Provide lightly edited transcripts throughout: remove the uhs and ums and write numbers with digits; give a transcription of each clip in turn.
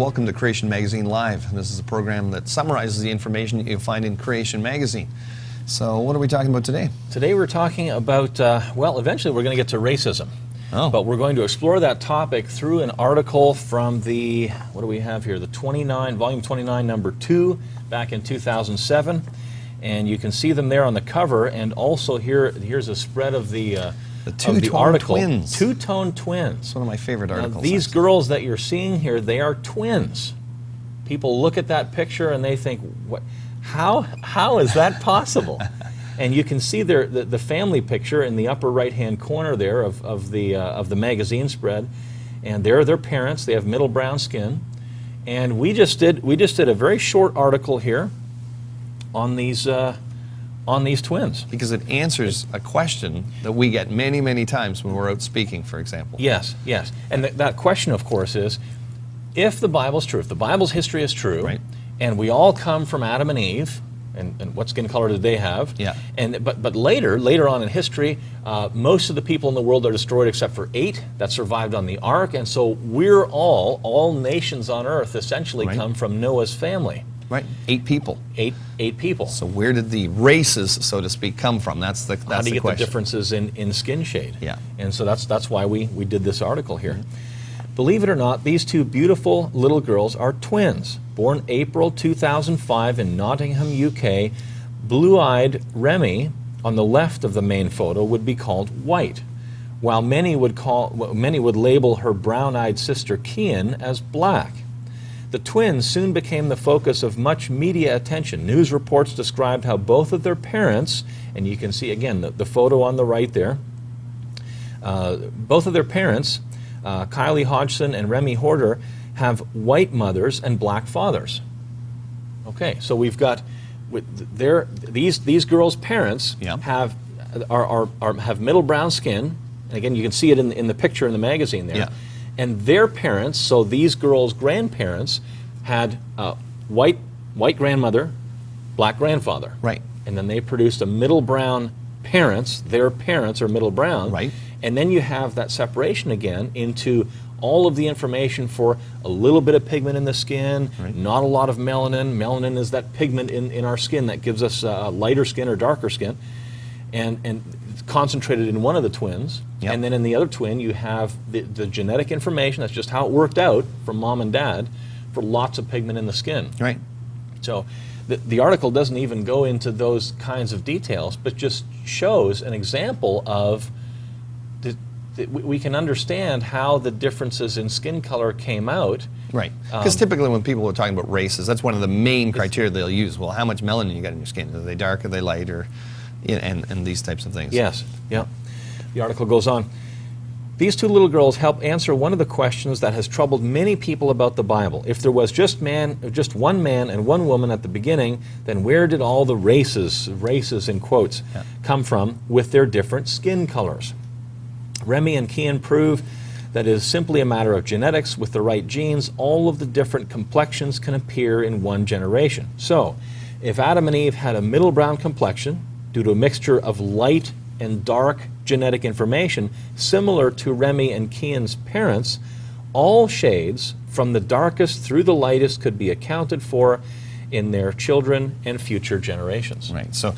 welcome to Creation Magazine Live. This is a program that summarizes the information that you'll find in Creation Magazine. So what are we talking about today? Today we're talking about, well, eventually we're going to get to racism. Oh. But we're going to explore that topic through an article from the, what do we have here, the volume 29, number 2, back in 2007. And you can see them there on the cover, and also here's a spread of the two-tone twins. Two-tone twins. It's one of my favorite articles. Now, these girls that you're seeing here, they are twins. People look at that picture and they think, "What? How is that possible?" And you can see the family picture in the upper right-hand corner there of the magazine spread, and there are their parents. They have middle brown skin, and we just did a very short article here on these twins. Because it answers a question that we get many, many times when we're out speaking, for example. Yes, yes. And that question, of course, is, if the Bible's true, if the Bible's history is true, right, and we all come from Adam and Eve, and what skin color did they have? Yeah. But later on in history, most of the people in the world are destroyed except for 8 that survived on the ark, and so we're all nations on earth essentially right, come from Noah's family. Right, 8 people. Eight people. So where did the races, so to speak, come from? That's the question. How do you get the differences in skin shade? Yeah. And so that's why we did this article here. Believe it or not, these two beautiful little girls are twins. Born April 2005 in Nottingham, UK, blue-eyed Remy, on the left of the main photo, would be called white, while many would label her brown-eyed sister Kian as black. The twins soon became the focus of much media attention. News reports described how both of their parents, and you can see again the photo on the right there, both of their parents, Kylie Hodgson and Remy Horder, have white mothers and black fathers. Okay, so we've got these girls' parents, yeah, have middle brown skin, and again you can see it in the picture in the magazine there. Yeah. And their parents, so these girls' grandparents, had white grandmother, black grandfather. Right. And then they produced a middle brown parents. Their parents are middle brown. Right. And then you have that separation again into all of the information for a little bit of pigment in the skin, right, not a lot of melanin. Melanin is that pigment in our skin that gives us lighter skin or darker skin. And concentrated in one of the twins, yep, and then in the other twin you have the genetic information. That's just how it worked out from mom and dad for lots of pigment in the skin. Right. So the article doesn't even go into those kinds of details, but just shows an example of we can understand how the differences in skin color came out. Right. Because typically when people are talking about races, that's one of the main criteria they'll use. Well, how much melanin you got in your skin? Are they dark? Are they light? Or and these types of things. Yes, yeah. The article goes on. These two little girls help answer one of the questions that has troubled many people about the Bible. If there was just one man and one woman at the beginning, then where did all the races in quotes, yeah, come from with their different skin colors? Remy and Kian prove that it is simply a matter of genetics. With the right genes, all of the different complexions can appear in one generation. So, if Adam and Eve had a middle brown complexion, due to a mixture of light and dark genetic information, similar to Remy and Kian's parents, all shades from the darkest through the lightest could be accounted for in their children and future generations. Right. So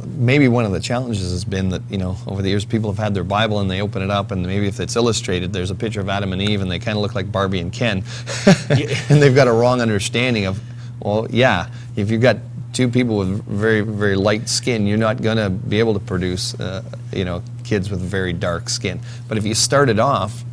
maybe one of the challenges has been that, over the years people have had their Bible and they open it up and maybe if it's illustrated, there's a picture of Adam and Eve and they kind of look like Barbie and Ken. And they've got a wrong understanding of, well, yeah, if you've got 2 people with very, very light skin, you're not going to be able to produce, kids with very dark skin. But if you started off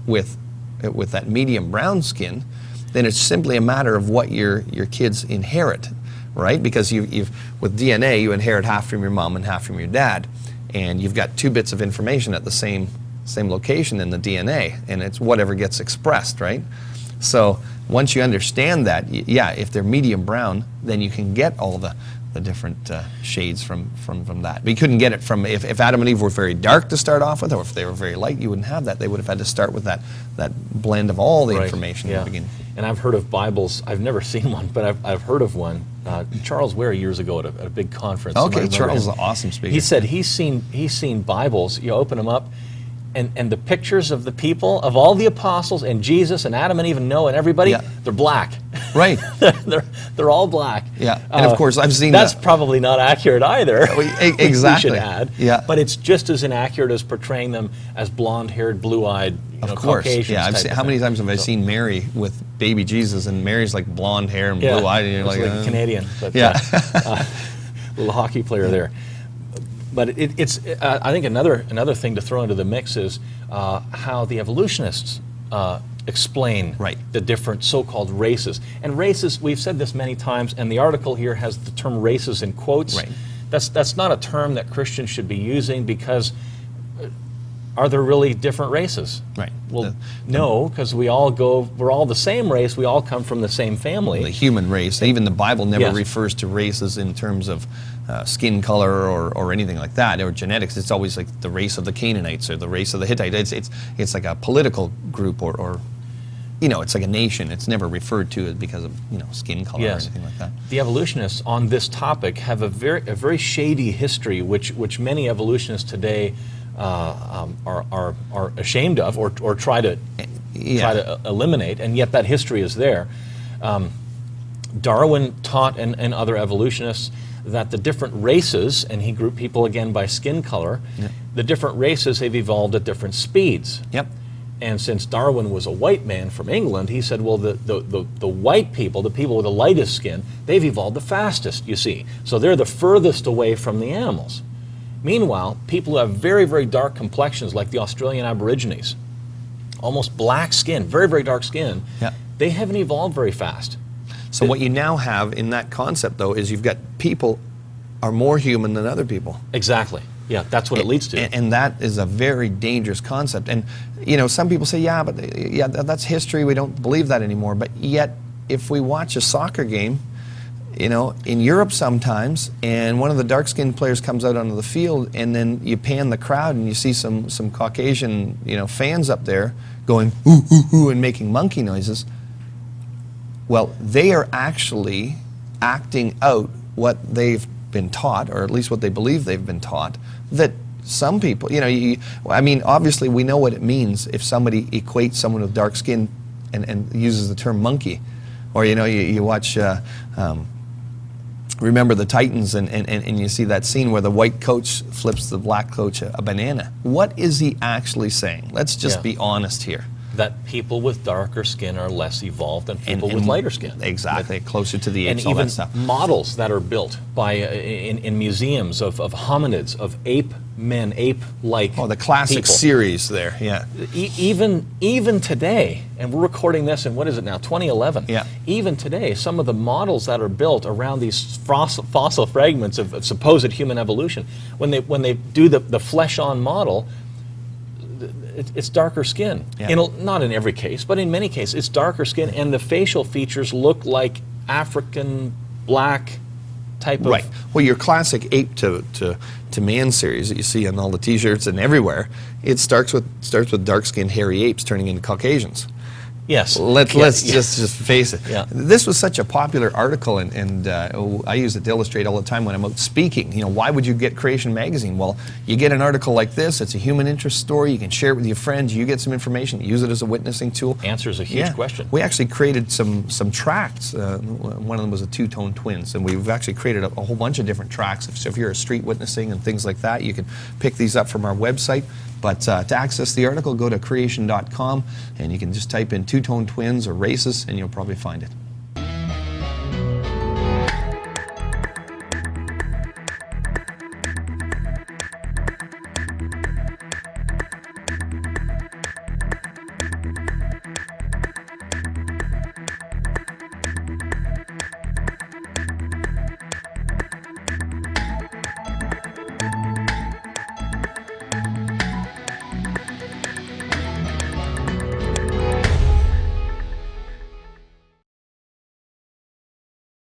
with that medium brown skin, then it's simply a matter of what your kids inherit, right? Because with DNA, you inherit half from your mom and half from your dad, and you've got 2 bits of information at the same location in the DNA, and it's whatever gets expressed, right? So once you understand that, yeah, if they're medium brown, then you can get all the different shades from that. But you couldn't get it from, if Adam and Eve were very dark to start off with, or if they were very light, you wouldn't have that. They would have had to start with that blend of all the information in the beginning. And I've heard of Bibles, I've never seen one, but I've heard of one. Charles Ware years ago at a big conference. Okay, Charles is an awesome speaker. He said he's seen Bibles, you open them up, and the pictures of the people, of all the apostles and Jesus and Adam and Eve and Noah and everybody, they're black. Right. they're all black. Yeah, and of course I've seen that's probably not accurate either. Exactly. We should add. Yeah. But it's just as inaccurate as portraying them as blonde-haired, blue-eyed, Caucasians. Yeah, how many times have I seen Mary with baby Jesus, and Mary's like blonde hair and blue-eyed, and you're like a Canadian, but little hockey player there. But it's I think another thing to throw into the mix is how the evolutionists explain the different so-called races. And races, we've said this many times, and the article here has the term races in quotes. Right. That's not a term that Christians should be using, because are there really different races? Right. Well, no, because we're all the same race, we all come from the same family. The human race. Even the Bible never refers to races in terms of skin color or anything like that, or genetics. It's always like the race of the Canaanites or the race of the Hittites. It's like a political group or it's like a nation. It's never referred to because of skin color or anything like that. The evolutionists on this topic have a very shady history, which many evolutionists today are ashamed of or try to eliminate, and yet that history is there. Darwin taught, and other evolutionists, that the different races, and he grouped people again by skin color, the different races have evolved at different speeds. Yep. And since Darwin was a white man from England, he said, well, the white people, the people with the lightest skin, they've evolved the fastest, you see. So they're the furthest away from the animals. Meanwhile, people who have very, very dark complexions, like the Australian Aborigines, almost black skin, very, very dark skin, they haven't evolved very fast. So what you now have in that concept, though, is you've got people are more human than other people. Exactly. Yeah, that's what it leads to. And that is a very dangerous concept. And, some people say, that's history, we don't believe that anymore. But yet, if we watch a soccer game, in Europe sometimes, and one of the dark-skinned players comes out onto the field, and then you pan the crowd and you see some Caucasian, fans up there going, ooh, ooh, ooh, and making monkey noises. Well, they are actually acting out what they've been taught, or at least what they believe they've been taught, that some people, obviously we know what it means if somebody equates someone with dark skin and uses the term monkey. Or, you watch, Remember the Titans, and you see that scene where the white coach flips the black coach a banana. What is he actually saying? Let's just be honest here. That people with darker skin are less evolved than people with lighter skin. Exactly, closer to the apes, and all even that stuff. Models that are built by in museums of hominids, of ape-men, ape-like. Oh, the classic people. series there, Even today, and we're recording this in, what is it now, 2011? Yeah. Even today, some of the models that are built around these fossil fragments of supposed human evolution, when they do the flesh-on model, it's darker skin. Not in every case, but in many cases, it's darker skin, and the facial features look like African black type of... Right. Well, your classic ape to man series that you see on all the T-shirts and everywhere, it starts with dark-skinned hairy apes turning into Caucasians. Yes. Let's just face it. Yeah. This was such a popular article, and I use it to illustrate all the time when I'm out speaking. Why would you get Creation Magazine? Well, you get an article like this. It's a human interest story. You can share it with your friends. You get some information. Use it as a witnessing tool. Answers a huge question. We actually created some tracts. One of them was a two-tone twins, and we've actually created a whole bunch of different tracts. So if you're a street witnessing and things like that, you can pick these up from our website. But to access the article, go to creation.com, and you can just type in two-tone twins or races, and you'll probably find it.